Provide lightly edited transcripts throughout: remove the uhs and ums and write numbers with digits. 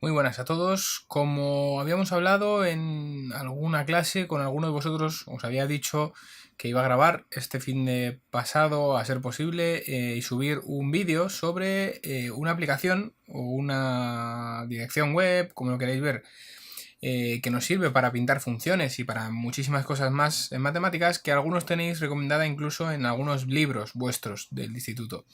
Muy buenas a todos. Como habíamos hablado en alguna clase con alguno de vosotros, os había dicho que iba a grabar este fin de pasado, a ser posible, y subir un vídeo sobre una aplicación o una dirección web, como lo queréis ver, que nos sirve para pintar funciones y para muchísimas cosas más en matemáticas, que algunos tenéis recomendada incluso en algunos libros vuestros del instituto.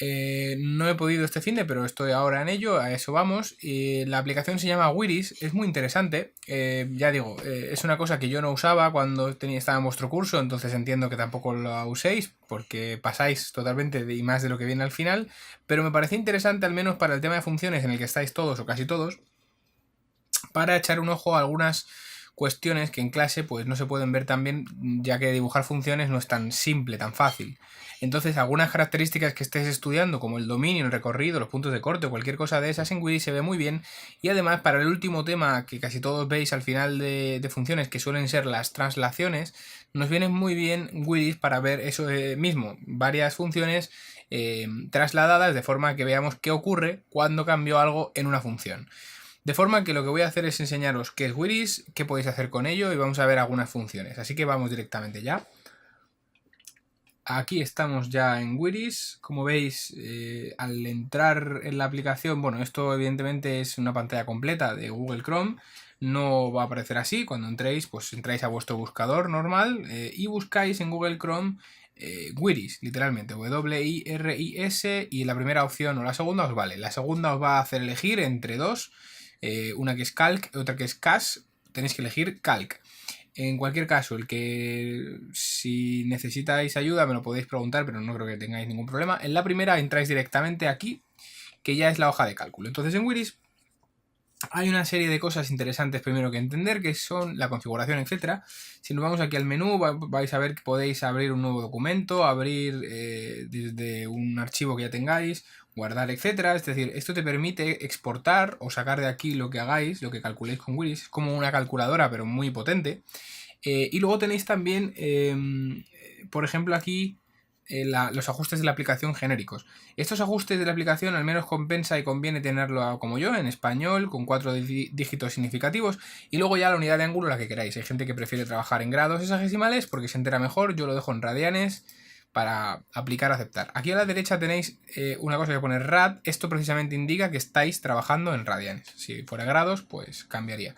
No he podido este finde, pero estoy ahora en ello, a eso vamos. La aplicación se llama Wiris, es muy interesante. Ya digo, es una cosa que yo no usaba cuando estaba en vuestro curso, entonces entiendo que tampoco la uséis, porque pasáis totalmente y más de lo que viene al final. Pero me parece interesante, al menos para el tema de funciones en el que estáis todos o casi todos, para echar un ojo a algunas cuestiones que en clase pues no se pueden ver tan bien, ya que dibujar funciones no es tan simple, tan fácil. Entonces, algunas características que estés estudiando, como el dominio, el recorrido, los puntos de corte o cualquier cosa de esas en Wiri se ve muy bien. Y además, para el último tema que casi todos veis al final de funciones, que suelen ser las translaciones, nos viene muy bien Wiri para ver eso mismo, varias funciones trasladadas de forma que veamos qué ocurre cuando cambió algo en una función. De forma que lo que voy a hacer es enseñaros qué es Wiris, qué podéis hacer con ello y vamos a ver algunas funciones. Así que vamos directamente ya. Aquí estamos ya en Wiris. Como veis, al entrar en la aplicación, bueno, esto evidentemente es una pantalla completa de Google Chrome. No va a aparecer así. Cuando entréis, pues entráis a vuestro buscador normal y buscáis en Google Chrome Wiris, literalmente, W-I-R-I-S, y la primera opción o la segunda os vale. La segunda os va a hacer elegir entre dos, una que es Calc y otra que es Cash. Tenéis que elegir Calc. En cualquier caso, el que si necesitáis ayuda me lo podéis preguntar, pero no creo que tengáis ningún problema. En la primera entráis directamente aquí, que ya es la hoja de cálculo. Entonces en Wiris hay una serie de cosas interesantes primero que entender, que son la configuración, etcétera. Si nos vamos aquí al menú, vais a ver que podéis abrir un nuevo documento, abrir desde un archivo que ya tengáis, guardar, etcétera. Es decir, esto te permite exportar o sacar de aquí lo que hagáis, lo que calculéis con Wiris. Es como una calculadora, pero muy potente. Y luego tenéis también, por ejemplo, aquí los ajustes de la aplicación genéricos. Estos ajustes de la aplicación al menos compensa y conviene tenerlo como yo, en español, con 4 dígitos significativos, y luego ya la unidad de ángulo la que queráis. Hay gente que prefiere trabajar en grados hexagesimales porque se entera mejor, yo lo dejo en radianes para aplicar, aceptar. Aquí a la derecha tenéis una cosa que pone rad, esto precisamente indica que estáis trabajando en radianes. Si fuera grados, pues cambiaría.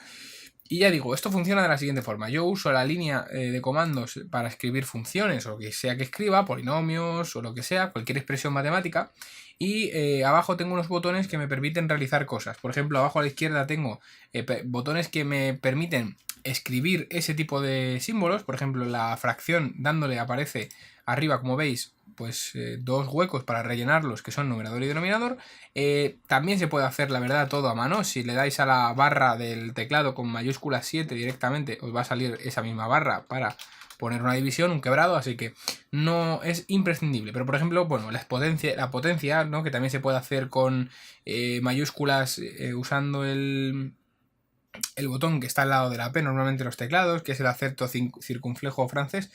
Y ya digo, esto funciona de la siguiente forma. Yo uso la línea de comandos para escribir funciones o lo que sea que escriba, polinomios o lo que sea, cualquier expresión matemática. Y abajo tengo unos botones que me permiten realizar cosas. Por ejemplo, abajo a la izquierda tengo botones que me permiten escribir ese tipo de símbolos. Por ejemplo, la fracción dándole aparece arriba, como veis, pues dos huecos para rellenarlos, que son numerador y denominador. También se puede hacer, la verdad, todo a mano. Si le dais a la barra del teclado con mayúscula 7 directamente, os va a salir esa misma barra para poner una división, un quebrado, así que no es imprescindible. Pero por ejemplo, bueno, la potencia, ¿no? Que también se puede hacer con mayúsculas usando el botón que está al lado de la P normalmente en los teclados, que es el acerto circunflejo francés.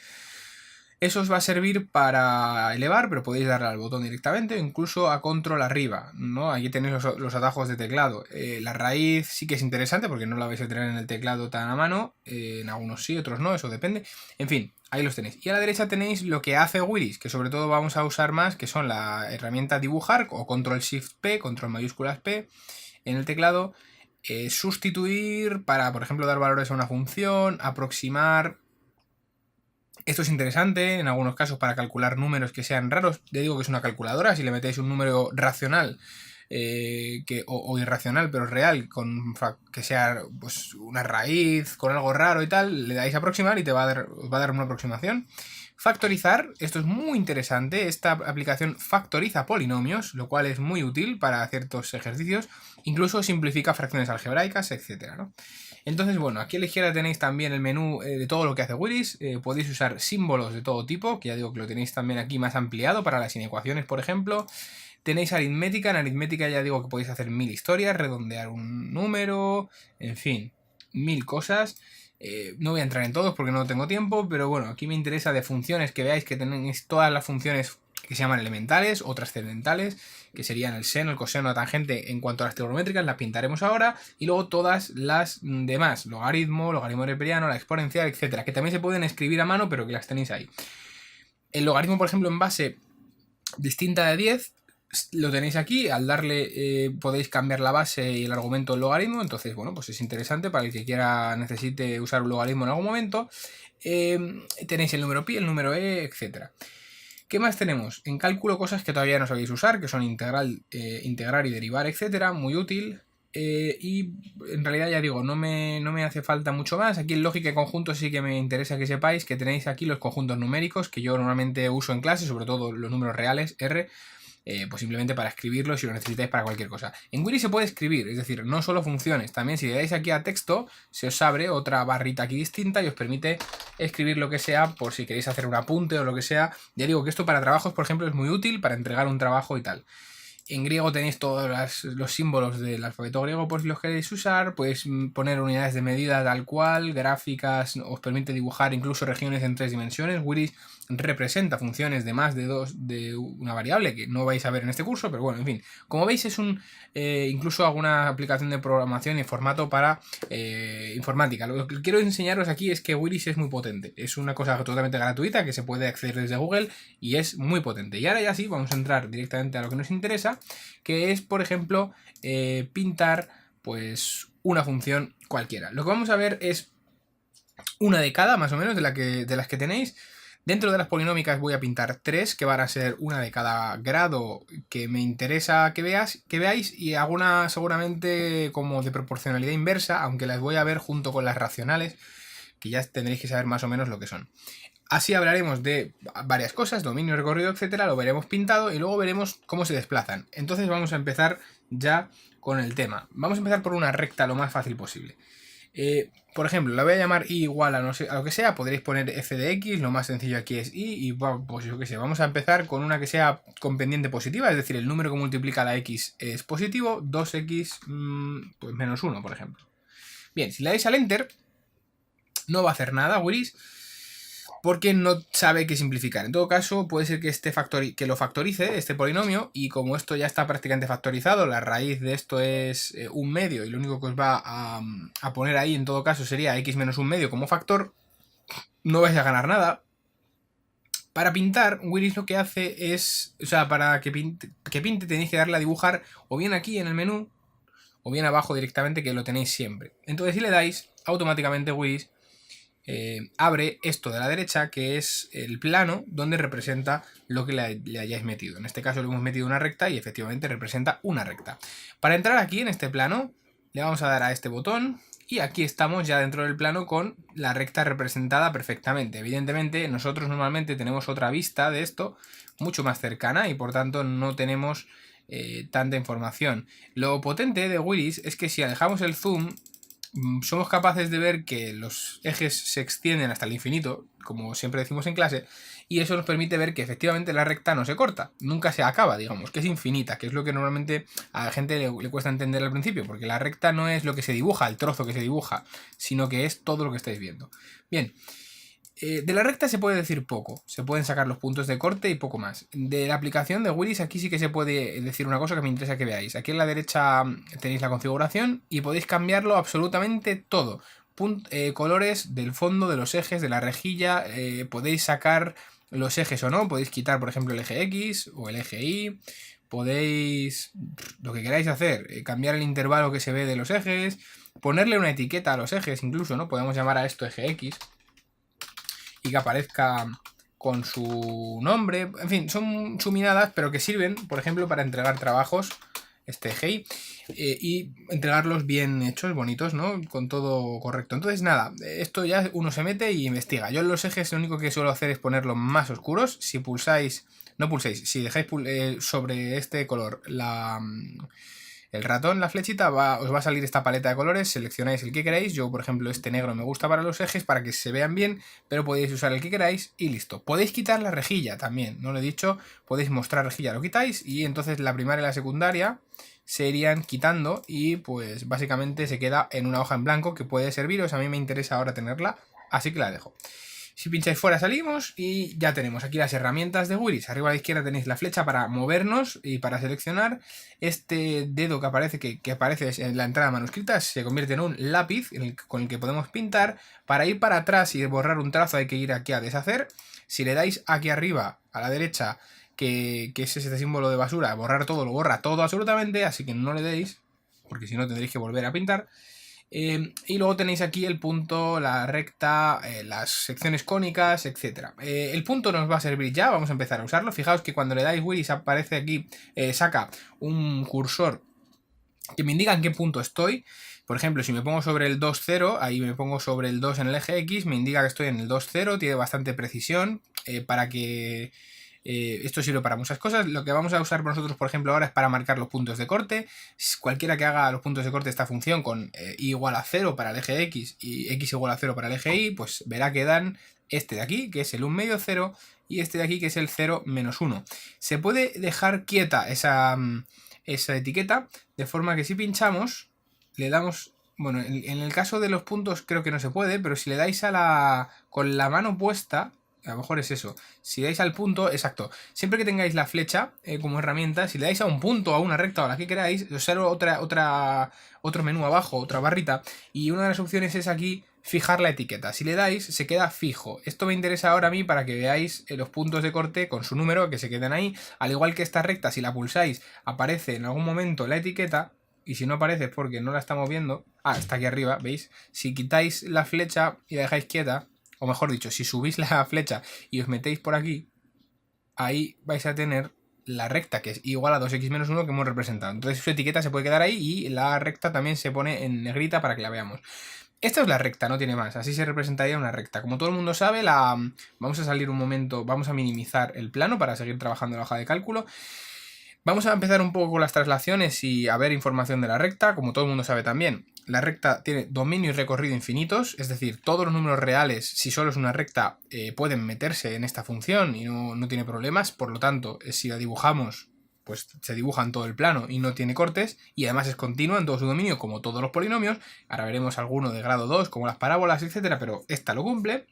Eso os va a servir para elevar, pero podéis darle al botón directamente, o incluso a control arriba, ¿no? Aquí tenéis los atajos de teclado. La raíz sí que es interesante porque no la vais a tener en el teclado tan a mano, en algunos sí, otros no, eso depende. En fin, ahí los tenéis. Y a la derecha tenéis lo que hace Wiris, que sobre todo vamos a usar más, que son la herramienta dibujar o control shift P, control mayúsculas P en el teclado. Sustituir para, por ejemplo, dar valores a una función, aproximar. Esto es interesante en algunos casos para calcular números que sean raros. Ya digo que es una calculadora, si le metéis un número racional o irracional pero real, que sea pues, una raíz con algo raro y tal, le dais a aproximar y os va a dar una aproximación. Factorizar, esto es muy interesante, esta aplicación factoriza polinomios, lo cual es muy útil para ciertos ejercicios, incluso simplifica fracciones algebraicas, etcétera, ¿no? Entonces, bueno, aquí a la izquierda tenéis también el menú de todo lo que hace Wiris. Podéis usar símbolos de todo tipo, que ya digo que lo tenéis también aquí más ampliado para las inecuaciones, por ejemplo. Tenéis aritmética, en aritmética ya digo que podéis hacer 1000 historias, redondear un número, en fin, 1000 cosas. No voy a entrar en todos porque no tengo tiempo, pero bueno, aquí me interesa de funciones, que veáis que tenéis todas las funciones que se llaman elementales o trascendentales, que serían el seno, el coseno, la tangente. En cuanto a las trigonométricas, las pintaremos ahora, y luego todas las demás, logaritmo neperiano, la exponencial, etcétera, que también se pueden escribir a mano, pero que las tenéis ahí. El logaritmo, por ejemplo, en base distinta de 10, lo tenéis aquí. Al darle podéis cambiar la base y el argumento del logaritmo. Entonces, bueno, pues es interesante para el que necesite usar un logaritmo en algún momento. Tenéis el número pi, el número e, etcétera. ¿Qué más tenemos? En cálculo, cosas que todavía no sabéis usar, que son integrar y derivar, etcétera, muy útil. Y en realidad, ya digo, no me hace falta mucho más. Aquí en lógica y conjuntos sí que me interesa que sepáis que tenéis aquí los conjuntos numéricos, que yo normalmente uso en clase, sobre todo los números reales, R, pues simplemente para escribirlos si lo necesitáis para cualquier cosa. En Willy se puede escribir, es decir, no solo funciones, también si le dais aquí a texto, se os abre otra barrita aquí distinta y os permite escribir lo que sea, por si queréis hacer un apunte o lo que sea. Ya digo que esto para trabajos, por ejemplo, es muy útil para entregar un trabajo y tal. En griego tenéis todos los símbolos del alfabeto griego por si los queréis usar. Podéis poner unidades de medida tal cual, gráficas, os permite dibujar incluso regiones en 3 dimensiones. Willy representa funciones de más de 2 de una variable que no vais a ver en este curso, pero bueno, en fin. Como veis es incluso alguna aplicación de programación y formato para informática. Lo que quiero enseñaros aquí es que Willy es muy potente. Es una cosa totalmente gratuita que se puede acceder desde Google y es muy potente. Y ahora ya sí, vamos a entrar directamente a lo que nos interesa, que es, por ejemplo, pintar pues una función cualquiera. Lo que vamos a ver es una de cada, más o menos, de las que tenéis. Dentro de las polinómicas voy a pintar 3, que van a ser una de cada grado que me interesa que veáis, y alguna seguramente como de proporcionalidad inversa, aunque las voy a ver junto con las racionales, que ya tendréis que saber más o menos lo que son. Así hablaremos de varias cosas, dominio, recorrido, etcétera, lo veremos pintado y luego veremos cómo se desplazan. Entonces vamos a empezar ya con el tema. Vamos a empezar por una recta lo más fácil posible. Por ejemplo, la voy a llamar i igual a, no sé, a lo que sea. Podréis poner f de x, lo más sencillo aquí es y, pues yo qué sé, vamos a empezar con una que sea con pendiente positiva, es decir, el número que multiplica la x es positivo, 2x pues menos 1, por ejemplo. Bien, si le dais al enter, no va a hacer nada, Willis, porque no sabe qué simplificar. En todo caso, puede ser que que lo factorice, este polinomio, y como esto ya está prácticamente factorizado, la raíz de esto es 1/2, y lo único que os va a poner ahí en todo caso sería x menos 1/2 como factor, no vais a ganar nada. Para pintar, Willis lo que hace es, o sea, para que pinte tenéis que darle a dibujar o bien aquí en el menú, o bien abajo directamente, que lo tenéis siempre. Entonces si le dais, automáticamente Willis abre esto de la derecha, que es el plano donde representa lo que le hayáis metido. En este caso le hemos metido una recta y efectivamente representa una recta. Para entrar aquí en este plano le vamos a dar a este botón y aquí estamos ya dentro del plano con la recta representada perfectamente. Evidentemente nosotros normalmente tenemos otra vista de esto mucho más cercana y por tanto no tenemos tanta información. Lo potente de Willis es que si alejamos el zoom somos capaces de ver que los ejes se extienden hasta el infinito, como siempre decimos en clase, y eso nos permite ver que efectivamente la recta no se corta, nunca se acaba, digamos, que es infinita, que es lo que normalmente a la gente le cuesta entender al principio, porque la recta no es lo que se dibuja, el trozo que se dibuja, sino que es todo lo que estáis viendo. Bien. De la recta se puede decir poco, se pueden sacar los puntos de corte y poco más. De la aplicación de Willis aquí sí que se puede decir una cosa que me interesa que veáis. Aquí en la derecha tenéis la configuración y podéis cambiarlo absolutamente todo. Colores del fondo, de los ejes, de la rejilla, podéis sacar los ejes o no, podéis quitar por ejemplo el eje X o el eje Y, podéis lo que queráis hacer, cambiar el intervalo que se ve de los ejes, ponerle una etiqueta a los ejes incluso, ¿no? Podemos llamar a esto eje X y que aparezca con su nombre, en fin, son chuminadas, pero que sirven, por ejemplo, para entregar trabajos, este eje y entregarlos bien hechos, bonitos, ¿no? Con todo correcto. Entonces, nada, esto ya uno se mete y investiga. Yo en los ejes lo único que suelo hacer es ponerlos más oscuros. Si pulsáis, no pulséis, si dejáis sobre este color el ratón, la flechita, os va a salir esta paleta de colores, seleccionáis el que queráis. Yo, por ejemplo, este negro me gusta para los ejes, para que se vean bien, pero podéis usar el que queráis y listo. Podéis quitar la rejilla también, no lo he dicho, podéis mostrar rejilla, lo quitáis y entonces la primaria y la secundaria se irían quitando y pues básicamente se queda en una hoja en blanco que puede serviros. A mí me interesa ahora tenerla, así que la dejo. Si pincháis fuera salimos y ya tenemos aquí las herramientas de Wheelies. Arriba a la izquierda tenéis la flecha para movernos y para seleccionar. Este dedo que aparece, que aparece en la entrada manuscrita, se convierte en un lápiz con el que podemos pintar. Para ir para atrás y borrar un trazo hay que ir aquí a deshacer. Si le dais aquí arriba a la derecha, que es este símbolo de basura, borrar todo, lo borra todo absolutamente, así que no le deis, porque si no tendréis que volver a pintar. Y luego tenéis aquí el punto, la recta, las secciones cónicas, etc. El punto nos va a servir ya, vamos a empezar a usarlo. Fijaos que cuando le dais Wheelies aparece aquí, saca un cursor que me indica en qué punto estoy. Por ejemplo, si me pongo sobre el 2,0, ahí me pongo sobre el 2 en el eje X, me indica que estoy en el 2,0, tiene bastante precisión para que... esto sirve para muchas cosas. Lo que vamos a usar nosotros, por ejemplo, ahora es para marcar los puntos de corte. Cualquiera que haga los puntos de corte esta función con y igual a 0 para el eje X y X igual a 0 para el eje Y, pues verá que dan este de aquí, que es el 1 medio 0, y este de aquí, que es el 0 menos 1. Se puede dejar quieta esa etiqueta, de forma que si pinchamos, le damos... Bueno, en el caso de los puntos creo que no se puede, pero si le dais con la mano puesta... A lo mejor es eso. Si dais al punto, exacto. Siempre que tengáis la flecha como herramienta, si le dais a un punto, a una recta o a la que queráis, os sale otro menú abajo, otra barrita. Y una de las opciones es aquí fijar la etiqueta. Si le dais, se queda fijo. Esto me interesa ahora a mí para que veáis los puntos de corte con su número, que se queden ahí. Al igual que esta recta, si la pulsáis, aparece en algún momento la etiqueta. Y si no aparece es porque no la estamos viendo. Ah, está aquí arriba, ¿veis? Si quitáis la flecha y la dejáis quieta, o mejor dicho, si subís la flecha y os metéis por aquí, ahí vais a tener la recta, que es igual a 2x menos 1 que hemos representado. Entonces su etiqueta se puede quedar ahí y la recta también se pone en negrita para que la veamos. Esta es la recta, no tiene más. Así se representaría una recta. Como todo el mundo sabe, vamos a salir un momento, vamos a minimizar el plano para seguir trabajando en la hoja de cálculo. Vamos a empezar un poco con las traslaciones y a ver información de la recta. Como todo el mundo sabe también, la recta tiene dominio y recorrido infinitos, es decir, todos los números reales, si solo es una recta, pueden meterse en esta función y no tiene problemas. Por lo tanto, si la dibujamos, pues se dibuja en todo el plano y no tiene cortes, y además es continua en todo su dominio, como todos los polinomios. Ahora veremos alguno de grado 2, como las parábolas, etcétera, pero esta lo cumple.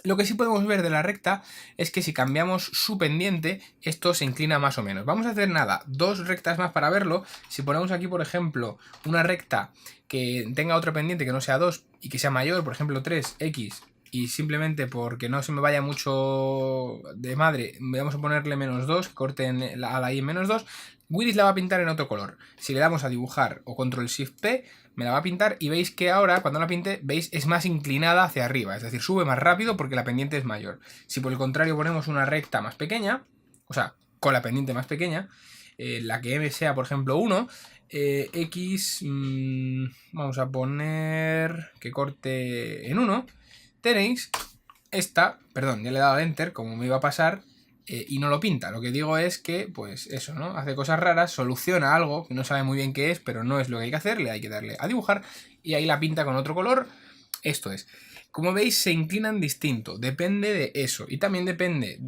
Lo que sí podemos ver de la recta es que si cambiamos su pendiente, esto se inclina más o menos. Vamos a hacer nada, dos rectas más para verlo. Si ponemos aquí, por ejemplo, una recta que tenga otra pendiente que no sea 2 y que sea mayor, por ejemplo 3x, y simplemente porque no se me vaya mucho de madre, vamos a ponerle menos 2, que corte a la y en menos 2, Wheelies la va a pintar en otro color. Si le damos a dibujar o control shift P, me la va a pintar y veis que ahora, cuando la pinte, veis, es más inclinada hacia arriba, es decir, sube más rápido porque la pendiente es mayor. Si por el contrario ponemos una recta más pequeña, o sea, con la pendiente más pequeña, la que M sea, por ejemplo, 1, X, vamos a poner que corte en 1, tenéis esta, perdón, ya le he dado a Enter, como me iba a pasar, y no lo pinta. Lo que digo es que, pues eso, ¿no? Hace cosas raras, soluciona algo que no sabe muy bien qué es, pero no es lo que hay que hacer, le hay que darle a dibujar, y ahí la pinta con otro color. Esto es. Como veis, se inclinan distinto, depende de eso. Y también depende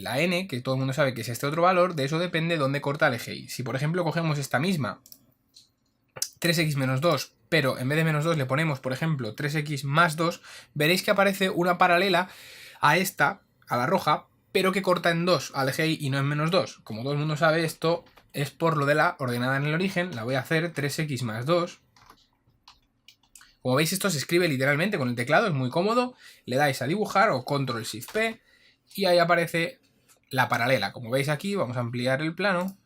la n, que todo el mundo sabe que es este otro valor, de eso depende dónde corta el eje y. Si por ejemplo cogemos esta misma, 3x menos 2, pero en vez de menos 2 le ponemos, por ejemplo, 3x más 2, veréis que aparece una paralela a esta, a la roja, pero que corta en 2 al eje y no en menos 2. Como todo el mundo sabe, esto es por lo de la ordenada en el origen. La voy a hacer 3x más 2. Como veis, esto se escribe literalmente con el teclado, es muy cómodo. Le dais a dibujar o control shift P y ahí aparece la paralela. Como veis aquí, vamos a ampliar el plano.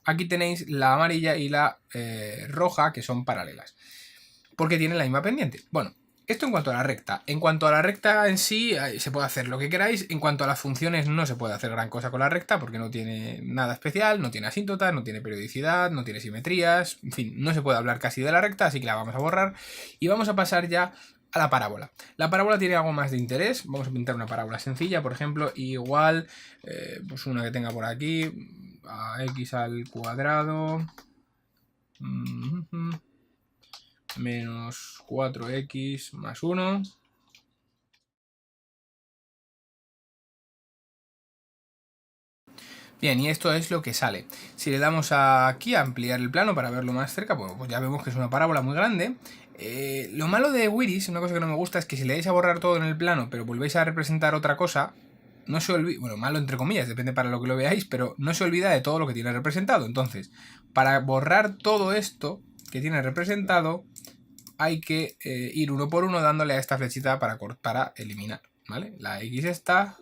Aquí tenéis la amarilla y la roja, que son paralelas, porque tienen la misma pendiente. Bueno, esto en cuanto a la recta. En cuanto a la recta en sí, se puede hacer lo que queráis. En cuanto a las funciones, no se puede hacer gran cosa con la recta, porque no tiene nada especial, no tiene asíntotas, no tiene periodicidad, no tiene simetrías, en fin, no se puede hablar casi de la recta, así que la vamos a borrar. Y vamos a pasar ya a la parábola. La parábola tiene algo más de interés. Vamos a pintar una parábola sencilla, por ejemplo, igual, pues una que tenga por aquí, a x al cuadrado menos 4x más 1. Bien, y esto es lo que sale. Si le damos aquí a ampliar el plano para verlo más cerca, pues ya vemos que es una parábola muy grande. Lo malo de Wiris, una cosa que no me gusta, es que si le dais a borrar todo en el plano, pero volvéis a representar otra cosa, no se olvida, bueno, malo entre comillas, depende para lo que lo veáis, pero no se olvida de todo lo que tiene representado. Entonces, para borrar todo esto que tiene representado, hay que ir uno por uno dándole a esta flechita para eliminar, ¿vale? La X está.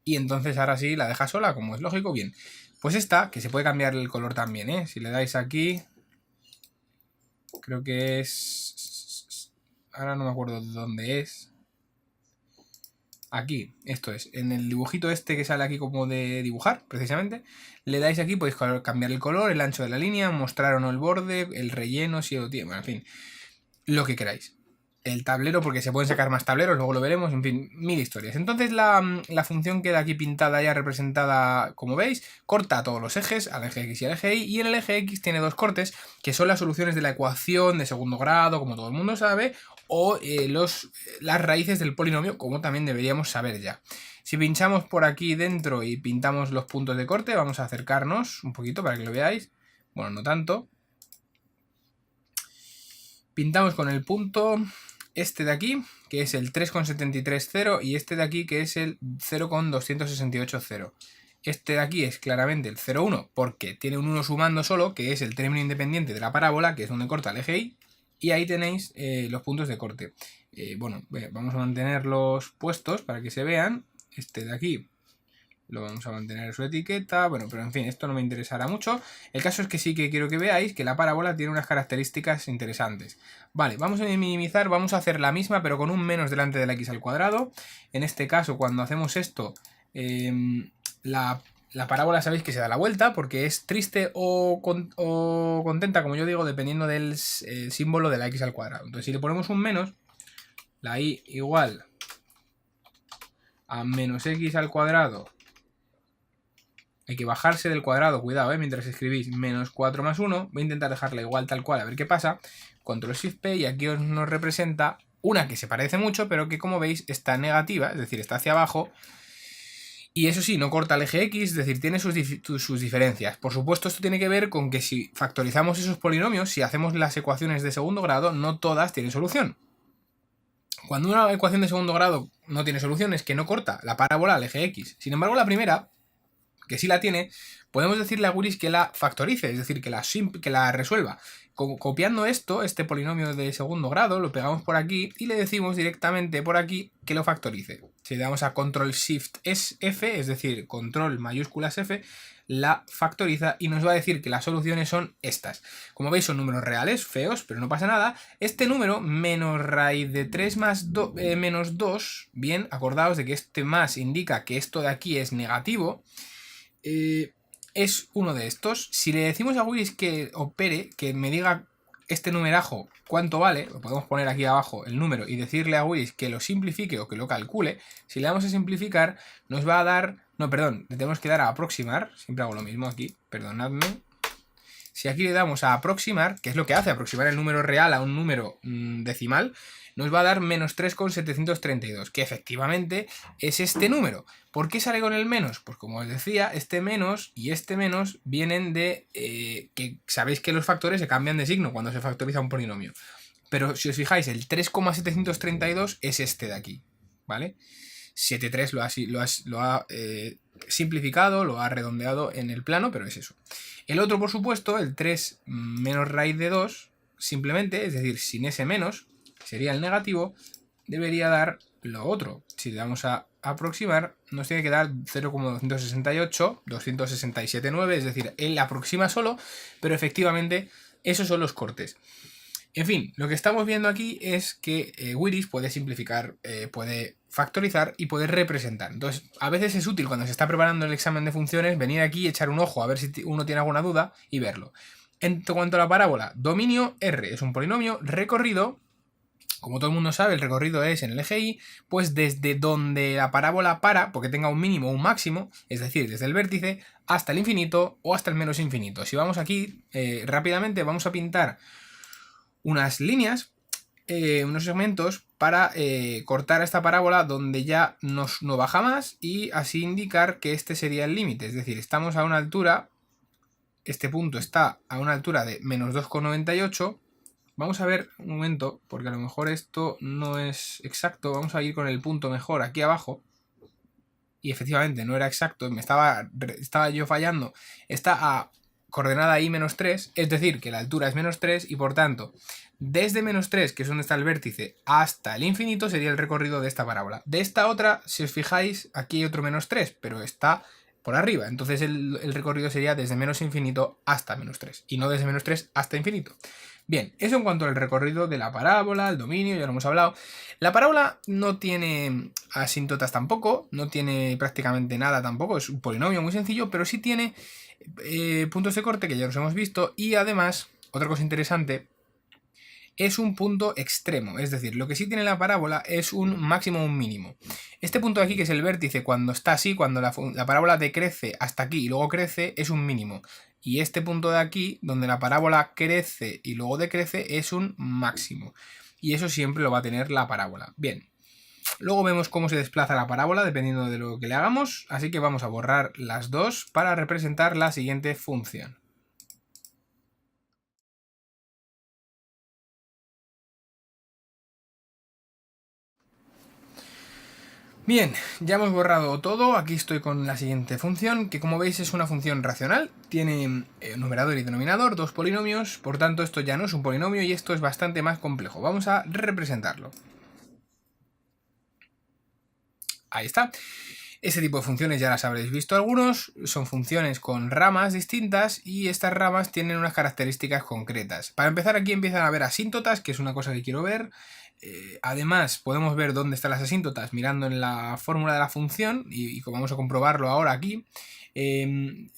Y entonces ahora sí la deja sola, como es lógico, bien. Pues esta, que se puede cambiar el color también, ¿eh? Si le dais aquí, creo que es... Ahora no me acuerdo de dónde es. Aquí, esto es, en el dibujito este que sale aquí como de dibujar, precisamente, le dais aquí, podéis cambiar el color, el ancho de la línea, mostrar o no el borde, el relleno, si lo tiene, bueno, en fin, lo que queráis. El tablero, porque se pueden sacar más tableros, luego lo veremos, en fin, mil historias. Entonces la función queda aquí pintada ya representada, como veis, corta todos los ejes, al eje X y al eje Y, y en el eje X tiene dos cortes, que son las soluciones de la ecuación de segundo grado, como todo el mundo sabe, o las raíces del polinomio, como también deberíamos saber ya. Si pinchamos por aquí dentro y pintamos los puntos de corte, vamos a acercarnos un poquito para que lo veáis. Bueno, no tanto. Pintamos con el punto este de aquí, que es el 3,730, y este de aquí, que es el 0,268,0. Este de aquí es claramente el 0,1, porque tiene un 1 sumando solo, que es el término independiente de la parábola, que es donde corta el eje Y, y ahí tenéis los puntos de corte. Bueno, vamos a mantenerlos puestos para que se vean. Este de aquí lo vamos a mantener su etiqueta, bueno, pero en fin, esto no me interesará mucho. El caso es que sí que quiero que veáis que la parábola tiene unas características interesantes. Vale, vamos a minimizar, vamos a hacer la misma, pero con un menos delante de la x al cuadrado. En este caso, cuando hacemos esto, la parábola sabéis que se da la vuelta, porque es triste o contenta, como yo digo, dependiendo del símbolo de la x al cuadrado. Entonces, si le ponemos un menos, la y igual a menos x al cuadrado. Hay que bajarse del cuadrado, cuidado, mientras escribís menos 4 más 1. Voy a intentar dejarla igual tal cual, a ver qué pasa. Control Shift P, y aquí nos representa una que se parece mucho, pero que como veis está negativa, es decir, está hacia abajo. Y eso sí, no corta el eje X, es decir, tiene sus diferencias. Por supuesto, esto tiene que ver con que si factorizamos esos polinomios, si hacemos las ecuaciones de segundo grado, no todas tienen solución. Cuando una ecuación de segundo grado no tiene solución, es que no corta la parábola al eje X. Sin embargo, la primera, que sí la tiene, podemos decirle a Wiris que la factorice, es decir, que la resuelva. Copiando esto, este polinomio de segundo grado, lo pegamos por aquí y le decimos directamente por aquí que lo factorice. Si le damos a Control Shift F, es decir, Control mayúsculas F, la factoriza y nos va a decir que las soluciones son estas. Como veis, son números reales, feos, pero no pasa nada. Este número, menos raíz de 3 más menos 2, bien, acordaos de que este más indica que esto de aquí es negativo. Es uno de estos. Si le decimos a Wiris que opere, que me diga este numerajo cuánto vale, lo podemos poner aquí abajo el número y decirle a Wiris que lo simplifique o que lo calcule. Si le damos a simplificar, nos va a dar... No, perdón, le tenemos que dar a aproximar. Siempre hago lo mismo aquí, perdonadme. Si aquí le damos a aproximar, que es lo que hace, aproximar el número real a un número decimal, nos va a dar menos 3,732, que efectivamente es este número. ¿Por qué sale con el menos? Pues como os decía, este menos y este menos vienen de que sabéis que los factores se cambian de signo cuando se factoriza un polinomio. Pero si os fijáis, el 3,732 es este de aquí, ¿vale? 7,3 lo ha simplificado, lo ha redondeado en el plano, pero es eso. El otro, por supuesto, el 3 menos raíz de 2, simplemente, es decir, sin ese menos, sería el negativo, debería dar lo otro. Si le damos a aproximar, nos tiene que dar 0,268, 267,9, es decir, él aproxima solo, pero efectivamente esos son los cortes. En fin, lo que estamos viendo aquí es que Wiris puede simplificar, puede factorizar y puede representar. Entonces, a veces es útil cuando se está preparando el examen de funciones venir aquí y echar un ojo a ver si uno tiene alguna duda y verlo. En cuanto a la parábola, dominio R es un polinomio recorrido. Como todo el mundo sabe, el recorrido es en el eje Y, pues desde donde la parábola para, porque tenga un mínimo o un máximo, es decir, desde el vértice hasta el infinito o hasta el menos infinito. Si vamos aquí rápidamente, vamos a pintar unas líneas, unos segmentos para cortar esta parábola donde ya no baja más y así indicar que este sería el límite. Es decir, estamos a una altura este punto está a una altura de menos 2,98. Vamos a ver un momento, porque a lo mejor esto no es exacto. Vamos a ir con el punto mejor aquí abajo. Y efectivamente no era exacto, estaba yo fallando. Está a coordenada i menos 3, es decir, que la altura es menos 3 y por tanto, desde menos 3, que es donde está el vértice, hasta el infinito sería el recorrido de esta parábola. De esta otra, si os fijáis, aquí hay otro menos 3, pero está por arriba. Entonces el recorrido sería desde menos infinito hasta menos 3 y no desde menos 3 hasta infinito. Bien, eso en cuanto al recorrido de la parábola, el dominio, ya lo hemos hablado. La parábola no tiene asíntotas tampoco, no tiene prácticamente nada tampoco, es un polinomio muy sencillo, pero sí tiene puntos de corte que ya los hemos visto y además, otra cosa interesante, es un punto extremo, es decir, lo que sí tiene la parábola es un máximo o un mínimo. Este punto de aquí, que es el vértice, cuando está así, cuando la parábola decrece hasta aquí y luego crece, es un mínimo. Y este punto de aquí, donde la parábola crece y luego decrece, es un máximo. Y eso siempre lo va a tener la parábola. Bien, luego vemos cómo se desplaza la parábola dependiendo de lo que le hagamos, así que vamos a borrar las dos para representar la siguiente función. Bien, ya hemos borrado todo, aquí estoy con la siguiente función, que como veis es una función racional, tiene numerador y denominador, dos polinomios, por tanto esto ya no es un polinomio y esto es bastante más complejo. Vamos a representarlo. Ahí está. Este tipo de funciones ya las habréis visto algunos, son funciones con ramas distintas y estas ramas tienen unas características concretas. Para empezar, aquí empiezan a haber asíntotas, que es una cosa que quiero ver. Además, podemos ver dónde están las asíntotas mirando en la fórmula de la función y vamos a comprobarlo ahora aquí. En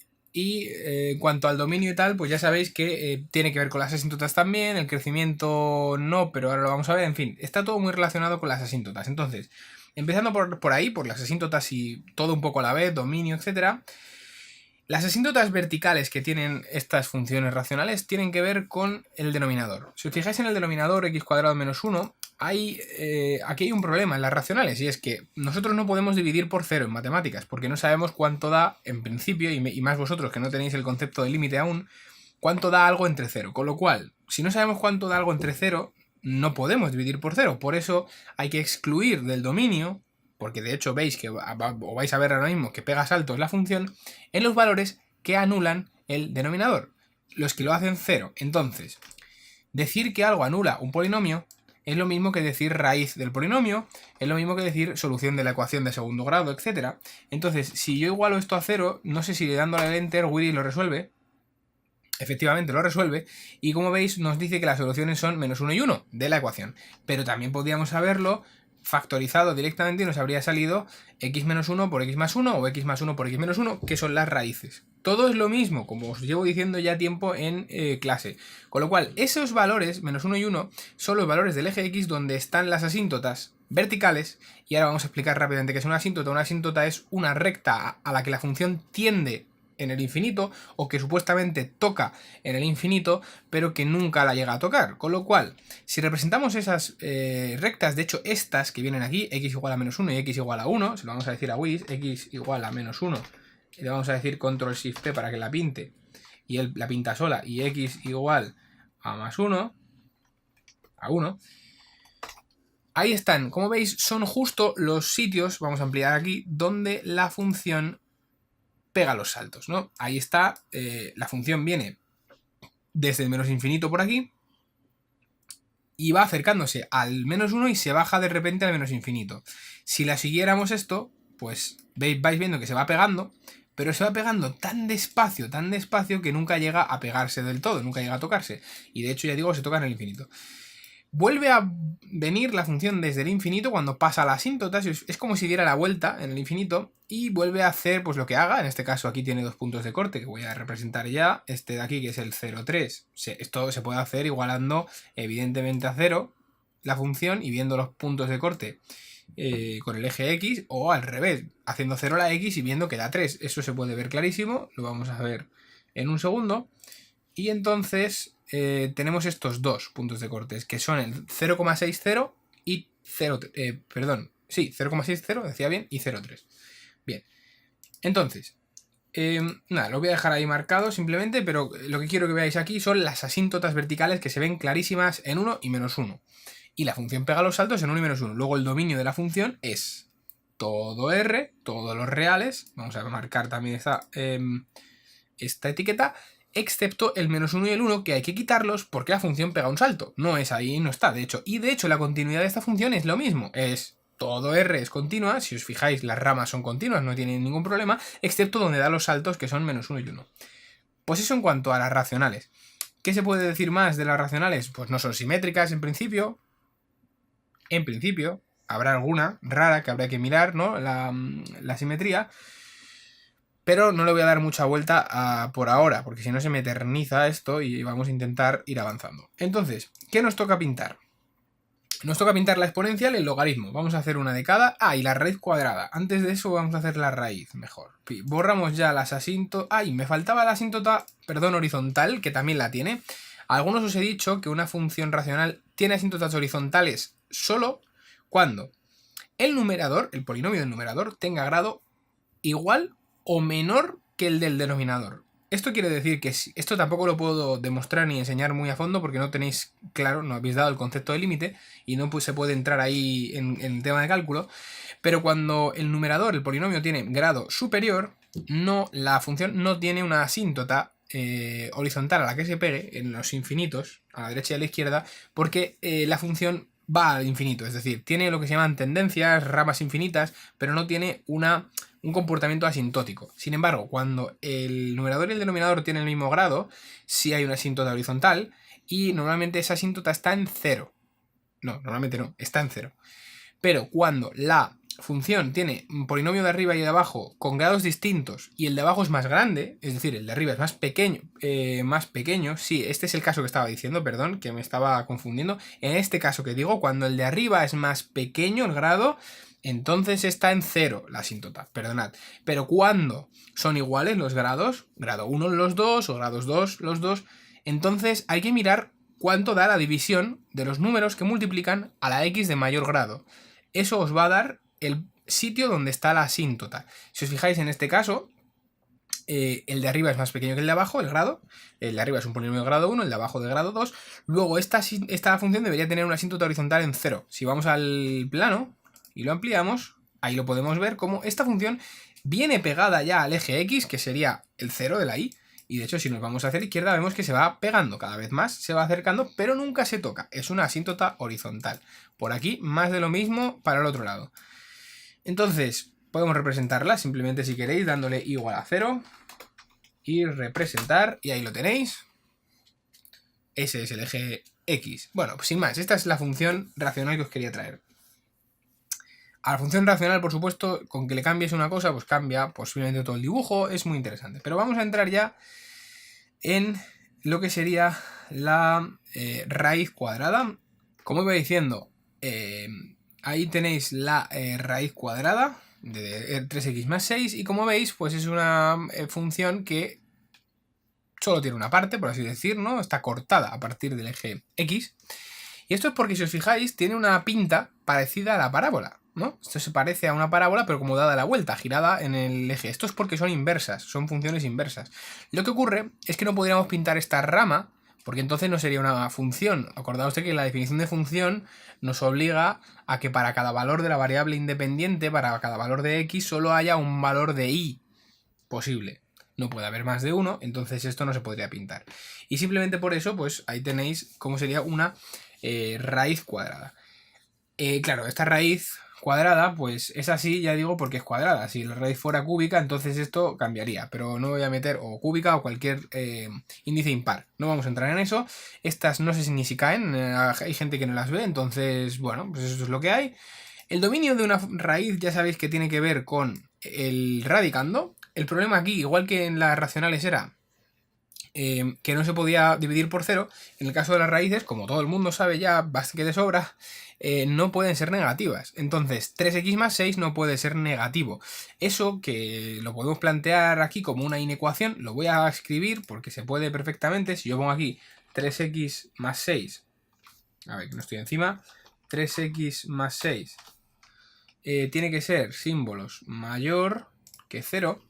cuanto al dominio y tal, pues ya sabéis que tiene que ver con las asíntotas también, el crecimiento no, pero ahora lo vamos a ver, en fin, está todo muy relacionado con las asíntotas. Entonces, empezando por ahí, por las asíntotas y todo un poco a la vez, dominio, etc. Las asíntotas verticales que tienen estas funciones racionales tienen que ver con el denominador. Si os fijáis en el denominador x cuadrado menos 1, aquí hay un problema en las racionales y es que nosotros no podemos dividir por cero en matemáticas porque no sabemos cuánto da en principio, y más vosotros que no tenéis el concepto de límite aún, cuánto da algo entre cero. Con lo cual, si no sabemos cuánto da algo entre cero, no podemos dividir por cero. Por eso hay que excluir del dominio, porque de hecho veis que, o vais a ver ahora mismo que pega saltos la función, en los valores que anulan el denominador, los que lo hacen cero. Entonces, decir que algo anula un polinomio es lo mismo que decir raíz del polinomio, es lo mismo que decir solución de la ecuación de segundo grado, etc. Entonces, si yo igualo esto a cero, no sé si dándole al enter Willy lo resuelve. Efectivamente lo resuelve y como veis nos dice que las soluciones son menos 1 y 1 de la ecuación, pero también podríamos haberlo factorizado directamente y nos habría salido x menos 1 por x más 1 o x más 1 por x menos 1, que son las raíces. Todo es lo mismo, como os llevo diciendo ya tiempo en clase. Con lo cual, esos valores, menos 1 y 1, son los valores del eje x donde están las asíntotas verticales. Y ahora vamos a explicar rápidamente qué es una asíntota. Una asíntota es una recta a la que la función tiende en el infinito o que supuestamente toca en el infinito pero que nunca la llega a tocar, con lo cual si representamos esas rectas, de hecho estas que vienen aquí, x igual a menos 1 y x igual a 1, se lo vamos a decir a Wiz, x igual a menos 1 y le vamos a decir control shift p para que la pinte y él la pinta sola, y x igual a más 1 a 1, ahí están, como veis son justo los sitios, vamos a ampliar aquí, donde la función pega los saltos, ¿no? Ahí está, la función viene desde el menos infinito por aquí y va acercándose al menos 1 y se baja de repente al menos infinito. Si la siguiéramos esto, pues vais viendo que se va pegando, pero se va pegando tan despacio que nunca llega a pegarse del todo, nunca llega a tocarse. Y de hecho ya digo, se toca en el infinito. Vuelve a venir la función desde el infinito cuando pasa a la asíntota, es como si diera la vuelta en el infinito y vuelve a hacer pues lo que haga. En este caso aquí tiene dos puntos de corte que voy a representar ya, este de aquí que es el 0,3. Esto se puede hacer igualando evidentemente a 0 la función y viendo los puntos de corte con el eje X, o al revés, haciendo 0 la X y viendo que da 3. Eso se puede ver clarísimo, lo vamos a ver en un segundo. Y entonces tenemos estos dos puntos de cortes, que son el 0,60 y 0,60, decía bien, y 0,3. Bien, entonces, Nada, lo voy a dejar ahí marcado simplemente, pero lo que quiero que veáis aquí son las asíntotas verticales que se ven clarísimas en 1 y -1. Y la función pega los saltos en 1 y -1. Luego el dominio de la función es todo R, todos los reales. Vamos a marcar también esta etiqueta, excepto el -1 y el 1, que hay que quitarlos porque la función pega un salto. No es ahí, no está, de hecho. Y de hecho la continuidad de esta función es lo mismo, es todo R es continua, si os fijáis las ramas son continuas, no tienen ningún problema, excepto donde da los saltos que son -1 y 1. Pues eso en cuanto a las racionales. ¿Qué se puede decir más de las racionales? Pues no son simétricas en principio. En principio, habrá alguna rara que habrá que mirar, ¿no? La simetría. Pero no le voy a dar mucha vuelta por ahora, porque si no se me eterniza esto y vamos a intentar ir avanzando. Entonces, ¿qué nos toca pintar? Nos toca pintar la exponencial y el logaritmo. Vamos a hacer una de cada. Y la raíz cuadrada. Antes de eso vamos a hacer la raíz mejor. Borramos ya las asíntotas. Me faltaba la asíntota, perdón, horizontal, que también la tiene. A algunos os he dicho que una función racional tiene asíntotas horizontales solo cuando el numerador, el polinomio del numerador, tenga grado igual o menor que el del denominador. Esto quiere decir que esto tampoco lo puedo demostrar ni enseñar muy a fondo porque no tenéis claro, no habéis dado el concepto de límite y no se puede entrar ahí en el tema de cálculo, pero cuando el numerador, el polinomio, tiene grado superior, la función no tiene una asíntota horizontal a la que se pegue en los infinitos, a la derecha y a la izquierda, porque la función va al infinito, es decir, tiene lo que se llaman tendencias, ramas infinitas, pero no tiene un comportamiento asintótico. Sin embargo, cuando el numerador y el denominador tienen el mismo grado, sí hay una asíntota horizontal y normalmente esa asíntota está en 0. No, normalmente no, está en 0. Pero cuando la función tiene un polinomio de arriba y de abajo con grados distintos y el de abajo es más grande, es decir, el de arriba es más pequeño, sí, este es el caso que estaba diciendo, perdón, que me estaba confundiendo. En este caso que digo, cuando el de arriba es más pequeño el grado, entonces está en 0 la asíntota, perdonad. Pero cuando son iguales los grados, grado 1 los dos o grados 2 los dos, entonces hay que mirar cuánto da la división de los números que multiplican a la x de mayor grado. Eso os va a dar el sitio donde está la asíntota. Si os fijáis en este caso, el de arriba es más pequeño que el de abajo, el grado. El de arriba es un polinomio de grado 1, el de abajo de grado 2. Luego esta función debería tener una asíntota horizontal en 0. Si vamos al plano y lo ampliamos, ahí lo podemos ver como esta función viene pegada ya al eje X, que sería el 0 de la Y. Y de hecho, si nos vamos hacia la izquierda, vemos que se va pegando cada vez más, se va acercando, pero nunca se toca. Es una asíntota horizontal. Por aquí, más de lo mismo para el otro lado. Entonces, podemos representarla simplemente, si queréis, dándole igual a 0 y representar, y ahí lo tenéis. Ese es el eje X. Bueno, pues sin más, esta es la función racional que os quería traer. A la función racional, por supuesto, con que le cambies una cosa, pues cambia posiblemente todo el dibujo, es muy interesante. Pero vamos a entrar ya en lo que sería la raíz cuadrada. Como iba diciendo, ahí tenéis la raíz cuadrada de 3x más 6 y como veis, pues es una función que solo tiene una parte, por así decir, ¿no? Está cortada a partir del eje X. Y esto es porque, si os fijáis, tiene una pinta parecida a la parábola, ¿no? Esto se parece a una parábola, pero como dada la vuelta, girada en el eje. Esto es porque son inversas, son funciones inversas. Lo que ocurre es que no podríamos pintar esta rama, porque entonces no sería una función. Acordaos de que la definición de función nos obliga a que para cada valor de la variable independiente, para cada valor de x, solo haya un valor de y posible. No puede haber más de uno, entonces esto no se podría pintar. Y simplemente por eso, pues ahí tenéis cómo sería una raíz cuadrada. Claro, esta raíz cuadrada, pues es así, ya digo, porque es cuadrada. Si la raíz fuera cúbica, entonces esto cambiaría. Pero no voy a meter o cúbica o cualquier índice impar. No vamos a entrar en eso. Estas no sé ni si caen. Hay gente que no las ve, entonces, bueno, pues eso es lo que hay. El dominio de una raíz ya sabéis que tiene que ver con el radicando. El problema aquí, igual que en las racionales, era que no se podía dividir por 0. En el caso de las raíces, como todo el mundo sabe ya, bastante de sobra, no pueden ser negativas. Entonces 3x más 6 no puede ser negativo. Eso, que lo podemos plantear aquí como una inecuación, lo voy a escribir porque se puede perfectamente. Si yo pongo aquí 3x más 6, a ver que no estoy encima, 3x más 6 tiene que ser símbolos mayor que 0.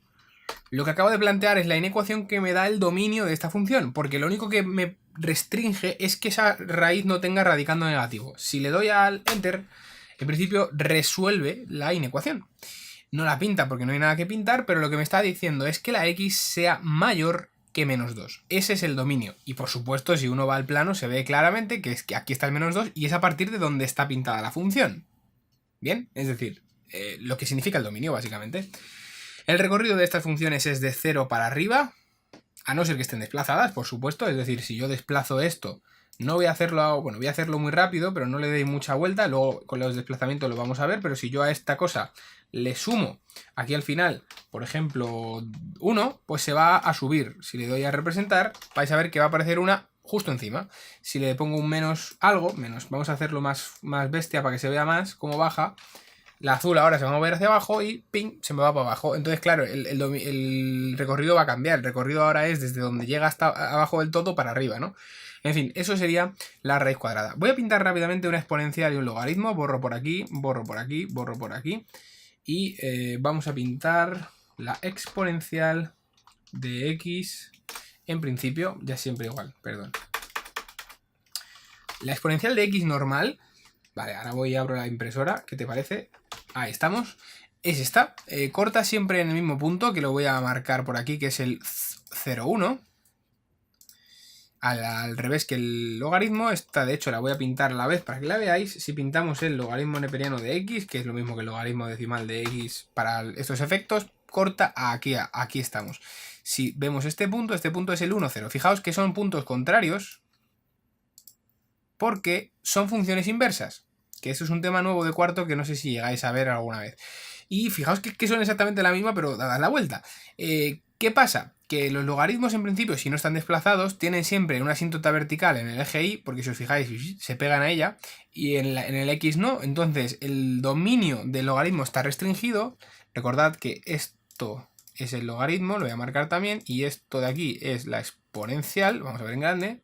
Lo que acabo de plantear es la inecuación que me da el dominio de esta función, porque lo único que me restringe es que esa raíz no tenga radicando negativo. Si le doy al enter, en principio resuelve la inecuación. No la pinta porque no hay nada que pintar, pero lo que me está diciendo es que la x sea mayor que menos 2. Ese es el dominio. Y por supuesto, si uno va al plano, se ve claramente que es que aquí está el menos 2 y es a partir de donde está pintada la función. Bien, es decir, lo que significa el dominio, básicamente. El recorrido de estas funciones es de 0 para arriba, a no ser que estén desplazadas, por supuesto. Es decir, si yo desplazo esto, no voy a hacerlo, bueno, voy a hacerlo muy rápido, pero no le doy mucha vuelta. Luego con los desplazamientos lo vamos a ver, pero si yo a esta cosa le sumo aquí al final, por ejemplo, 1, pues se va a subir. Si le doy a representar, vais a ver que va a aparecer una justo encima. Si le pongo un menos algo, menos, vamos a hacerlo más bestia para que se vea más cómo baja. La azul ahora se va a mover hacia abajo y ¡ping! Se me va para abajo. Entonces, claro, el recorrido va a cambiar. El recorrido ahora es desde donde llega hasta abajo del todo para arriba, ¿no? En fin, eso sería la raíz cuadrada. Voy a pintar rápidamente una exponencial y un logaritmo. Borro por aquí, borro por aquí, borro por aquí. Y vamos a pintar la exponencial de x, en principio, ya siempre igual, perdón. La exponencial de x normal, vale, ahora voy y abro la impresora, ¿qué te parece? Ahí estamos, es esta, corta siempre en el mismo punto, que lo voy a marcar por aquí, que es el 0,1. Al revés que el logaritmo, esta de hecho la voy a pintar a la vez para que la veáis. Si pintamos el logaritmo neperiano de x, que es lo mismo que el logaritmo decimal de x para estos efectos, corta aquí estamos. Si vemos este punto es el 1, 0. Fijaos que son puntos contrarios porque son funciones inversas, que eso es un tema nuevo de cuarto que no sé si llegáis a ver alguna vez. Y fijaos que son exactamente la misma, pero dadas la vuelta. ¿Qué pasa? Que los logaritmos en principio, si no están desplazados, tienen siempre una asíntota vertical en el eje Y, porque si os fijáis, se pegan a ella, y en el X no. Entonces, el dominio del logaritmo está restringido. Recordad que esto es el logaritmo, lo voy a marcar también, y esto de aquí es la exponencial, vamos a ver en grande.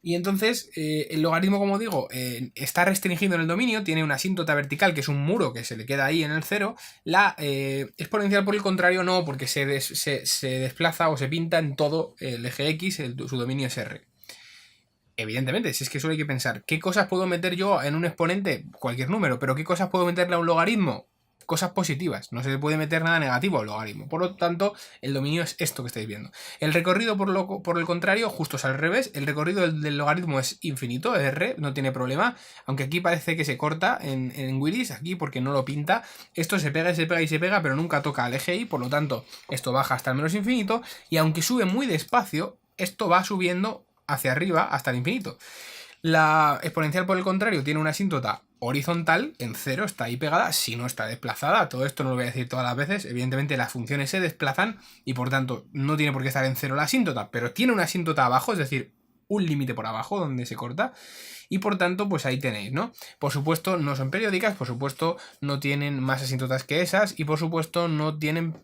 Y entonces el logaritmo, como digo, está restringido en el dominio, tiene una asíntota vertical, que es un muro que se le queda ahí en el 0. La exponencial, por el contrario, no, porque se desplaza o se pinta en todo el eje X, su dominio es R. Evidentemente, si es que solo hay que pensar, ¿qué cosas puedo meter yo en un exponente? Cualquier número, pero ¿qué cosas puedo meterle a un logaritmo? Cosas positivas, no se le puede meter nada negativo al logaritmo. Por lo tanto, el dominio es esto que estáis viendo. El recorrido, por el contrario, justo es al revés. El recorrido del logaritmo es infinito, es R, no tiene problema. Aunque aquí parece que se corta en Willis, aquí porque no lo pinta. Esto se pega y se pega y se pega, pero nunca toca al eje Y, por lo tanto, esto baja hasta el menos infinito. Y aunque sube muy despacio, esto va subiendo hacia arriba hasta el infinito. La exponencial, por el contrario, tiene una asíntota horizontal en 0, está ahí pegada, si no está desplazada. Todo esto no lo voy a decir todas las veces, evidentemente las funciones se desplazan y por tanto no tiene por qué estar en 0 la asíntota, pero tiene una asíntota abajo, es decir, un límite por abajo donde se corta y por tanto pues ahí tenéis, ¿no? Por supuesto no son periódicas, por supuesto no tienen más asíntotas que esas y por supuesto no tienen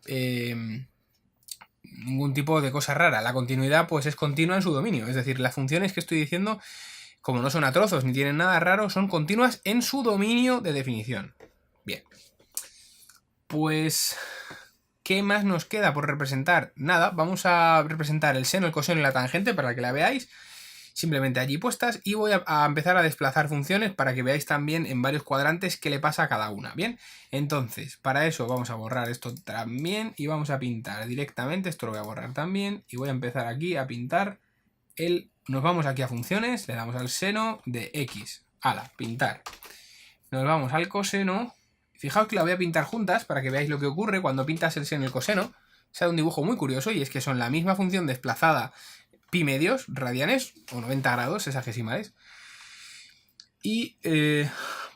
ningún tipo de cosa rara. La continuidad pues es continua en su dominio, es decir, las funciones que estoy diciendo, como no son a trozos ni tienen nada raro, son continuas en su dominio de definición. Bien. Pues, ¿qué más nos queda por representar? Nada, vamos a representar el seno, el coseno y la tangente para que la veáis. Simplemente allí puestas y voy a empezar a desplazar funciones para que veáis también en varios cuadrantes qué le pasa a cada una. Bien, entonces para eso vamos a borrar esto también y vamos a pintar directamente, esto lo voy a borrar también y voy a empezar aquí a pintar nos vamos aquí a funciones, le damos al seno de x, ala, pintar. Nos vamos al coseno, fijaos que la voy a pintar juntas para que veáis lo que ocurre cuando pintas el seno y el coseno. Sale un dibujo muy curioso y es que son la misma función desplazada pi medios, radianes, o 90 grados sexagesimales. Y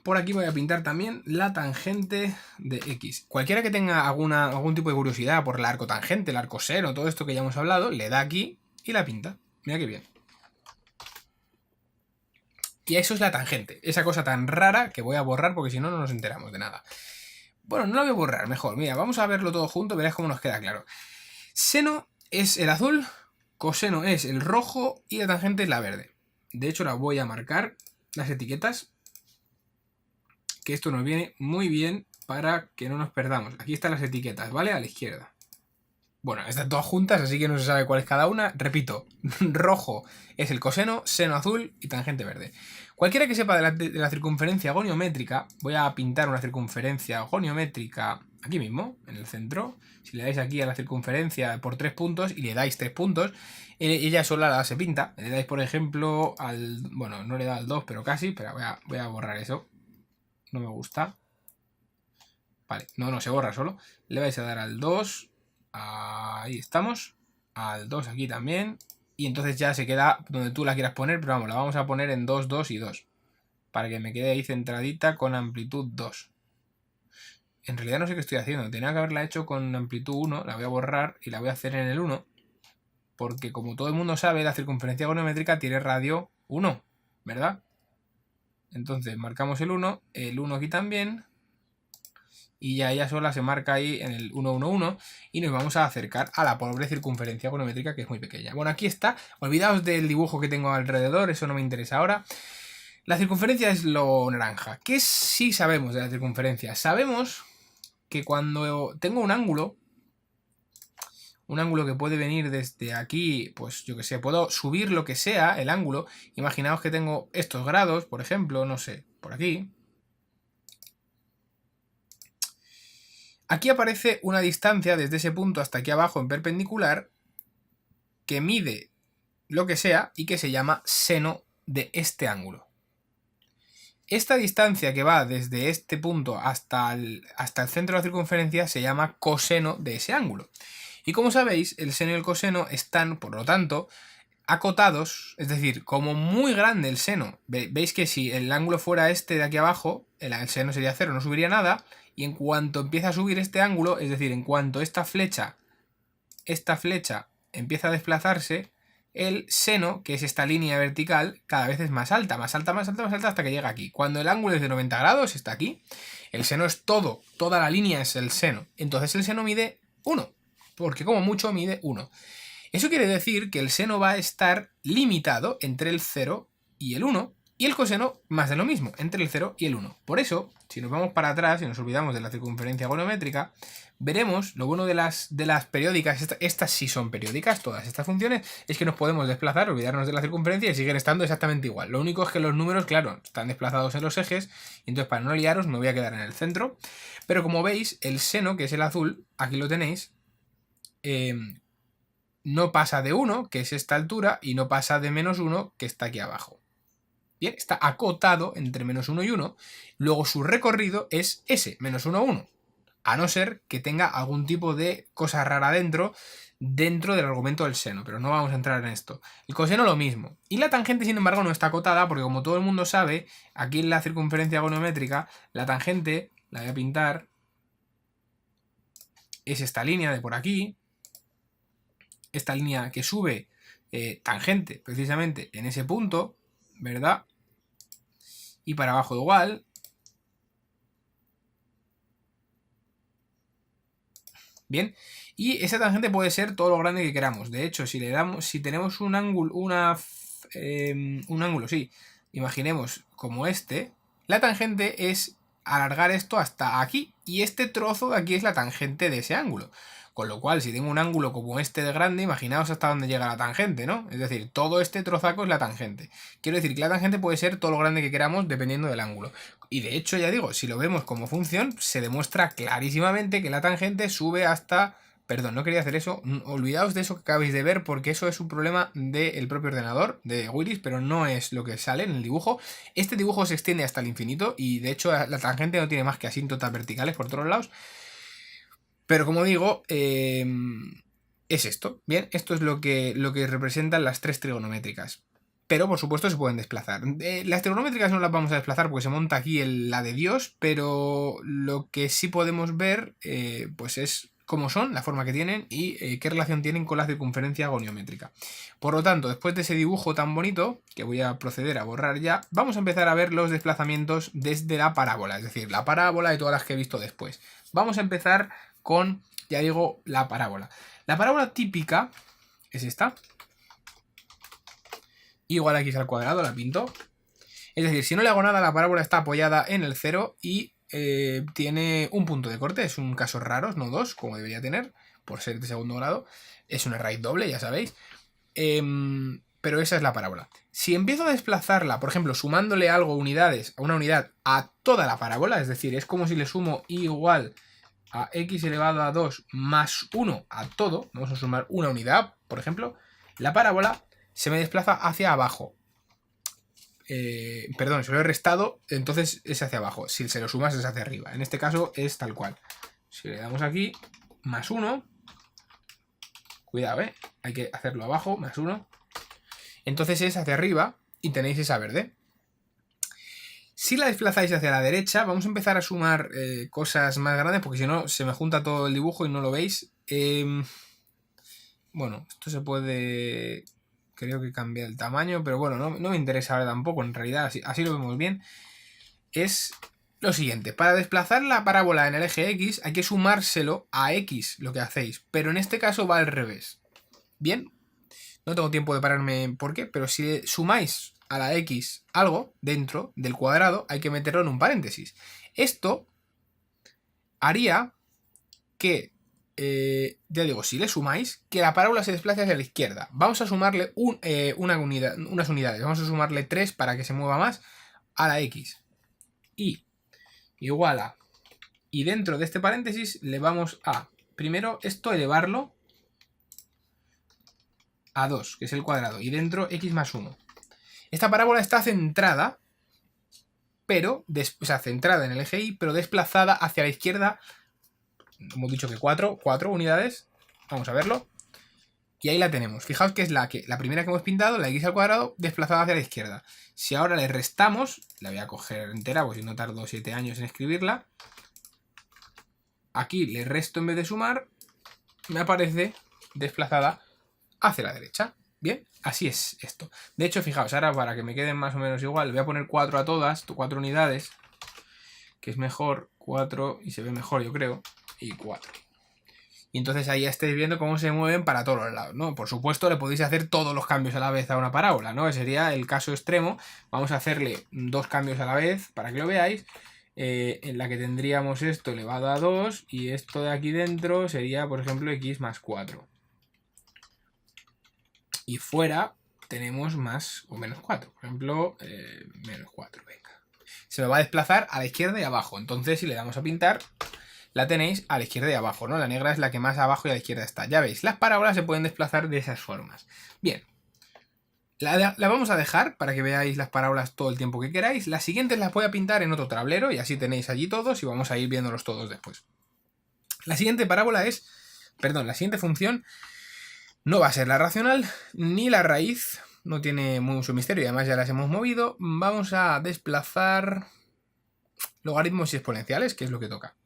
por aquí voy a pintar también la tangente de x. Cualquiera que tenga algún tipo de curiosidad por el arco tangente, el arco seno, todo esto que ya hemos hablado, le da aquí y la pinta. Mira qué bien. Y eso es la tangente, esa cosa tan rara que voy a borrar porque si no, no nos enteramos de nada. Bueno, no la voy a borrar, mejor. Mira, vamos a verlo todo junto, verás cómo nos queda claro. Seno es el azul, coseno es el rojo y la tangente es la verde. De hecho, la voy a marcar, las etiquetas, que esto nos viene muy bien para que no nos perdamos. Aquí están las etiquetas, ¿vale? A la izquierda. Bueno, están todas juntas, así que no se sabe cuál es cada una. Repito, rojo es el coseno, seno azul y tangente verde. Cualquiera que sepa de la circunferencia goniométrica, voy a pintar una circunferencia goniométrica aquí mismo, en el centro. Si le dais aquí a la circunferencia por 3 puntos y le dais 3 puntos, ella sola se pinta. Le dais, por ejemplo, al... Bueno, no le da al 2, pero casi. Pero voy a borrar eso. No me gusta. Vale, no se borra solo. Le vais a dar al 2. Ahí estamos. Al 2 aquí también. Y entonces ya se queda donde tú la quieras poner. Pero vamos, la vamos a poner en 2, 2 y 2. Para que me quede ahí centradita con amplitud 2. En realidad no sé qué estoy haciendo. Tenía que haberla hecho con amplitud 1. La voy a borrar y la voy a hacer en el 1. Porque como todo el mundo sabe, la circunferencia goniométrica tiene radio 1. ¿Verdad? Entonces marcamos el 1. El 1 aquí también. Y ya ella sola se marca ahí en el 1, 1, 1 y nos vamos a acercar a la pobre circunferencia goniométrica, que es muy pequeña. Bueno, aquí está. Olvidaos del dibujo que tengo alrededor, eso no me interesa ahora. La circunferencia es lo naranja. ¿Qué sí sabemos de la circunferencia? Sabemos que cuando tengo un ángulo que puede venir desde aquí, pues yo que sé, puedo subir lo que sea, el ángulo. Imaginaos que tengo estos grados, por ejemplo, no sé, por aquí. Aquí aparece una distancia desde ese punto hasta aquí abajo en perpendicular que mide lo que sea y que se llama seno de este ángulo. Esta distancia que va desde este punto hasta el centro de la circunferencia se llama coseno de ese ángulo. Y como sabéis, el seno y el coseno están, por lo tanto, acotados, es decir, como muy grande el seno. Veis que si el ángulo fuera este de aquí abajo, el seno sería 0, no subiría nada. Y en cuanto empieza a subir este ángulo, es decir, en cuanto esta flecha empieza a desplazarse, el seno, que es esta línea vertical, cada vez es más alta, más alta, más alta, más alta, hasta que llega aquí. Cuando el ángulo es de 90 grados, está aquí, el seno es todo, toda la línea es el seno. Entonces el seno mide 1, porque como mucho mide 1. Eso quiere decir que el seno va a estar limitado entre el 0 y el 1, y el coseno más de lo mismo, entre el 0 y el 1. Por eso, si nos vamos para atrás y nos olvidamos de la circunferencia goniométrica, veremos lo bueno de las periódicas, estas sí son periódicas, todas estas funciones, es que nos podemos desplazar, olvidarnos de la circunferencia y siguen estando exactamente igual. Lo único es que los números, claro, están desplazados en los ejes, y entonces para no liaros me voy a quedar en el centro. Pero como veis, el seno, que es el azul, aquí lo tenéis, no pasa de 1, que es esta altura, y no pasa de menos 1, que está aquí abajo. Bien, está acotado entre menos 1 y 1, luego su recorrido es ese, menos 1, 1. A no ser que tenga algún tipo de cosa rara dentro del argumento del seno, pero no vamos a entrar en esto. El coseno lo mismo. Y la tangente, sin embargo, no está acotada, porque como todo el mundo sabe, aquí en la circunferencia goniométrica, la tangente, la voy a pintar, es esta línea de por aquí, esta línea que sube tangente precisamente en ese punto, ¿verdad? Y para abajo igual. Bien, y esa tangente puede ser todo lo grande que queramos. De hecho, si tenemos un ángulo, un ángulo, sí, imaginemos como este, la tangente es alargar esto hasta aquí, y este trozo de aquí es la tangente de ese ángulo. Con lo cual, si tengo un ángulo como este de grande, imaginaos hasta dónde llega la tangente, ¿no? Es decir, todo este trozaco es la tangente. Quiero decir que la tangente puede ser todo lo grande que queramos dependiendo del ángulo. Y de hecho, ya digo, si lo vemos como función, se demuestra clarísimamente que la tangente sube hasta... Perdón, no quería hacer eso. Olvidaos de eso que acabáis de ver, porque eso es un problema del propio ordenador, de Willis, pero no es lo que sale en el dibujo. Este dibujo se extiende hasta el infinito y de hecho la tangente no tiene más que asíntotas verticales por todos lados. Pero como digo, es esto. Bien, esto es lo que representan las tres trigonométricas. Pero por supuesto se pueden desplazar. Las trigonométricas no las vamos a desplazar porque se monta aquí la de Dios, pero lo que sí podemos ver pues es cómo son, la forma que tienen y qué relación tienen con la circunferencia goniométrica. Por lo tanto, después de ese dibujo tan bonito, que voy a proceder a borrar ya, vamos a empezar a ver los desplazamientos desde la parábola, es decir, la parábola y todas las que he visto después. Vamos a empezar con, ya digo, la parábola. La parábola típica es esta. Igual a x al cuadrado, la pinto. Es decir, si no le hago nada, la parábola está apoyada en el 0 y tiene un punto de corte. Es un caso raro, no dos, como debería tener. por ser de segundo grado. Es una raíz doble, ya sabéis. Pero esa es la parábola. Si empiezo a desplazarla, por ejemplo, sumándole algo, unidades, a una unidad, a toda la parábola, es decir, es como si le sumo y igual a x elevado a 2 más 1 a todo, vamos a sumar una unidad, por ejemplo, la parábola se me desplaza hacia abajo. Perdón, se lo he restado, entonces es hacia abajo. Si se lo sumas es hacia arriba. En este caso es tal cual. Si le damos aquí, más 1. Cuidado, hay que hacerlo abajo, más 1. Entonces es hacia arriba y tenéis esa verde. Si la desplazáis hacia la derecha, vamos a empezar a sumar cosas más grandes, porque si no se me junta todo el dibujo y no lo veis. Bueno, esto se puede... Creo que cambia el tamaño, pero bueno, no me interesa ahora tampoco, en realidad así lo vemos bien. Es lo siguiente, para desplazar la parábola en el eje X hay que sumárselo a X, lo que hacéis, pero en este caso va al revés. Bien, no tengo tiempo de pararme por qué, pero si le sumáis a la X algo dentro del cuadrado, hay que meterlo en un paréntesis. Esto haría que... ya digo, si le sumáis, que la parábola se desplace hacia la izquierda. Vamos a sumarle unas unidades. Vamos a sumarle 3 para que se mueva más a la X. Y igual a... Y dentro de este paréntesis le vamos a... Primero esto elevarlo a 2, que es el cuadrado. Y dentro x más 1. Esta parábola está centrada, pero... O sea, centrada en el eje Y, pero desplazada hacia la izquierda... Hemos dicho que 4 unidades. Vamos a verlo. Y ahí la tenemos. Fijaos que es la primera que hemos pintado, la x al cuadrado, desplazada hacia la izquierda. Si ahora le restamos, la voy a coger entera, pues si no tardo 7 años en escribirla. Aquí le resto en vez de sumar, me aparece desplazada hacia la derecha. Bien, así es esto. De hecho, fijaos, ahora para que me queden más o menos igual, voy a poner 4 a todas, 4 unidades, que es mejor, 4, y se ve mejor yo creo. Y 4. Y entonces ahí ya estáis viendo cómo se mueven para todos los lados, ¿no? Por supuesto, le podéis hacer todos los cambios a la vez a una parábola, ¿no? Ese sería el caso extremo. Vamos a hacerle 2 cambios a la vez para que lo veáis. En la que tendríamos esto elevado a 2 y esto de aquí dentro sería, por ejemplo, x más 4. Y fuera tenemos más o menos 4. Por ejemplo, menos 4, venga. Se me va a desplazar a la izquierda y abajo. Entonces, si le damos a pintar... La tenéis a la izquierda y abajo, ¿no? La negra es la que más abajo y a la izquierda está. Ya veis, las parábolas se pueden desplazar de esas formas. Bien. La vamos a dejar para que veáis las parábolas todo el tiempo que queráis. Las siguientes las voy a pintar en otro tablero y así tenéis allí todos y vamos a ir viéndolos todos después. La siguiente parábola es... Perdón, la siguiente función no va a ser la racional ni la raíz. No tiene mucho misterio y además ya las hemos movido. Vamos a desplazar logaritmos y exponenciales, que es lo que toca.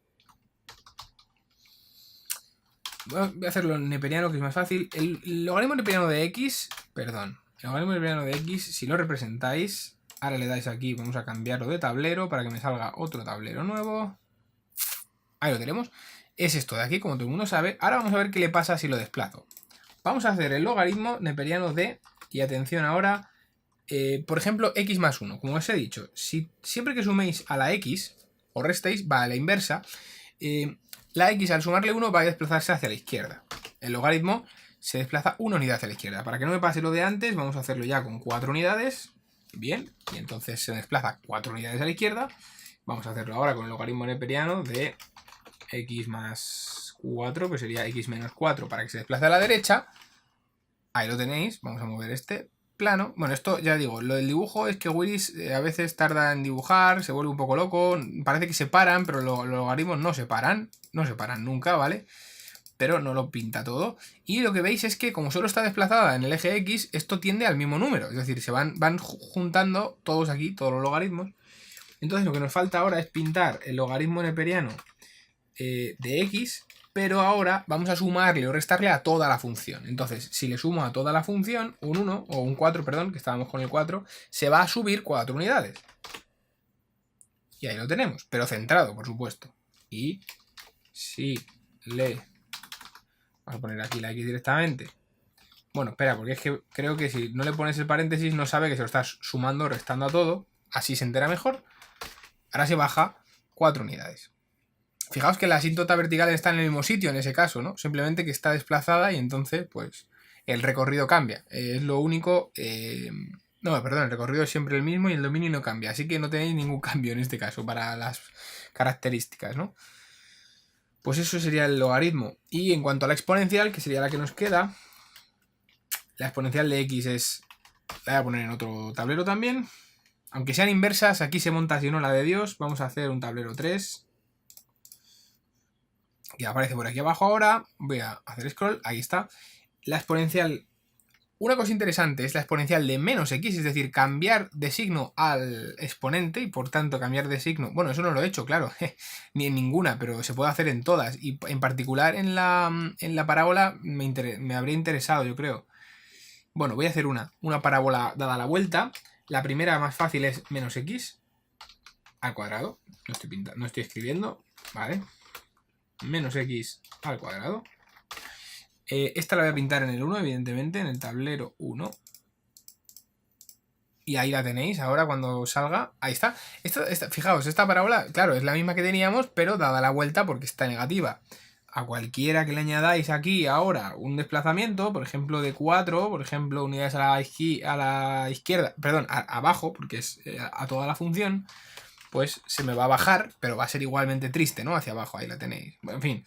Voy a hacerlo en neperiano, que es más fácil. El logaritmo neperiano de x, perdón, el logaritmo neperiano de x, si lo representáis, ahora le dais aquí, vamos a cambiarlo de tablero para que me salga otro tablero nuevo. Ahí lo tenemos. Es esto de aquí, como todo el mundo sabe. Ahora vamos a ver qué le pasa si lo desplazo. Vamos a hacer el logaritmo neperiano de, y atención ahora, por ejemplo, x más 1. Como os he dicho, siempre que suméis a la x, o restéis, va a la inversa. La x al sumarle 1 va a desplazarse hacia la izquierda. El logaritmo se desplaza una unidad hacia la izquierda. Para que no me pase lo de antes, vamos a hacerlo ya con 4 unidades. Bien, y entonces se desplaza 4 unidades a la izquierda. Vamos a hacerlo ahora con el logaritmo neperiano de x más 4, que sería x menos 4 para que se desplace a la derecha. Ahí lo tenéis. Vamos a mover este plano. Bueno, esto ya digo, lo del dibujo es que Willis a veces tarda en dibujar, se vuelve un poco loco, parece que se paran, pero los logaritmos no se paran nunca, ¿vale? Pero no lo pinta todo. Y lo que veis es que como solo está desplazada en el eje X, esto tiende al mismo número, es decir, se van juntando todos aquí, todos los logaritmos. Entonces lo que nos falta ahora es pintar el logaritmo neperiano de X, pero ahora vamos a sumarle o restarle a toda la función. Entonces, si le sumo a toda la función, un 1 o un 4, perdón, que estábamos con el 4, se va a subir 4 unidades. Y ahí lo tenemos, pero centrado, por supuesto. Y si le... Vamos a poner aquí la X directamente. Bueno, espera, porque es que creo que si no le pones el paréntesis no sabe que se lo estás sumando o restando a todo. Así se entera mejor. Ahora se baja 4 unidades. Fijaos que la asíntota vertical está en el mismo sitio en ese caso, ¿no? Simplemente que está desplazada y entonces, pues, el recorrido cambia. Es lo único... no, perdón, el recorrido es siempre el mismo y el dominio no cambia. Así que no tenéis ningún cambio en este caso para las características, ¿no? Pues eso sería el logaritmo. Y en cuanto a la exponencial, que sería la que nos queda, la exponencial de x es... La voy a poner en otro tablero también. Aunque sean inversas, aquí se monta si no la de Dios. Vamos a hacer un tablero 3. Que aparece por aquí abajo ahora. Voy a hacer scroll. Ahí está. La exponencial... Una cosa interesante es la exponencial de menos x, es decir, cambiar de signo al exponente y por tanto cambiar de signo... Bueno, eso no lo he hecho, claro, ni en ninguna, pero se puede hacer en todas. Y en particular en la parábola me habría interesado, yo creo. Bueno, voy a hacer una parábola dada la vuelta. La primera más fácil es menos x al cuadrado. No estoy escribiendo, ¿vale? Menos x al cuadrado. Esta la voy a pintar en el 1, evidentemente, en el tablero 1. Y ahí la tenéis, ahora cuando salga, ahí está. Fijaos, esta parábola, claro, es la misma que teníamos, pero dada la vuelta porque está negativa. A cualquiera que le añadáis aquí ahora un desplazamiento, por ejemplo de 4, por ejemplo unidades a la izquierda, perdón, abajo, porque es a toda la función, pues se me va a bajar, pero va a ser igualmente triste, ¿no? Hacia abajo, ahí la tenéis. Bueno, en fin.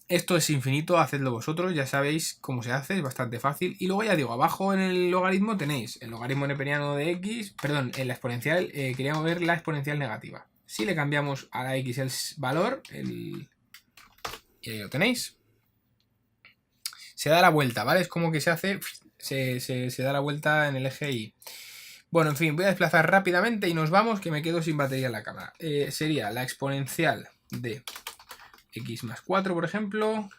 Esto es infinito, hacedlo vosotros, ya sabéis cómo se hace, es bastante fácil. Y luego ya digo, abajo en el logaritmo tenéis el logaritmo neperiano de x, perdón, en la exponencial, queríamos ver la exponencial negativa. Si le cambiamos a la x el valor, y ahí lo tenéis. Se da la vuelta, ¿vale? Es como que se hace, se da la vuelta en el eje y... Bueno, en fin, voy a desplazar rápidamente y nos vamos, que me quedo sin batería en la cámara. Sería la exponencial de x más 4, por ejemplo.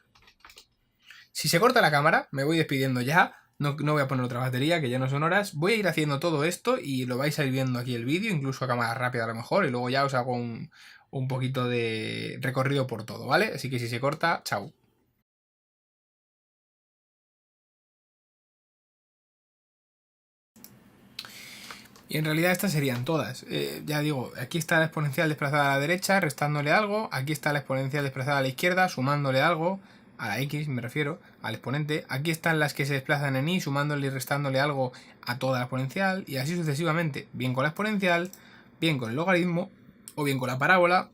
Si se corta la cámara, me voy despidiendo ya. No voy a poner otra batería, que ya no son horas. Voy a ir haciendo todo esto y lo vais a ir viendo aquí el vídeo, incluso a cámara rápida a lo mejor. Y luego ya os hago un poquito de recorrido por todo, ¿vale? Así que si se corta, chao. Y en realidad estas serían todas. Ya digo, aquí está la exponencial desplazada a la derecha, restándole algo. Aquí está la exponencial desplazada a la izquierda, sumándole algo. A la x me refiero, al exponente. Aquí están las que se desplazan en y, sumándole y restándole algo a toda la exponencial. Y así sucesivamente, bien con la exponencial, bien con el logaritmo, o bien con la parábola,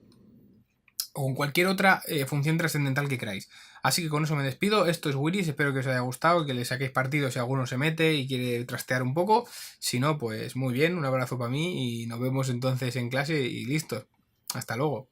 o con cualquier otra función trascendental que queráis. Así que con eso me despido. Esto es Willis, espero que os haya gustado, que le saquéis partido si alguno se mete y quiere trastear un poco. Si no, pues muy bien, un abrazo para mí y nos vemos entonces en clase y listo. Hasta luego.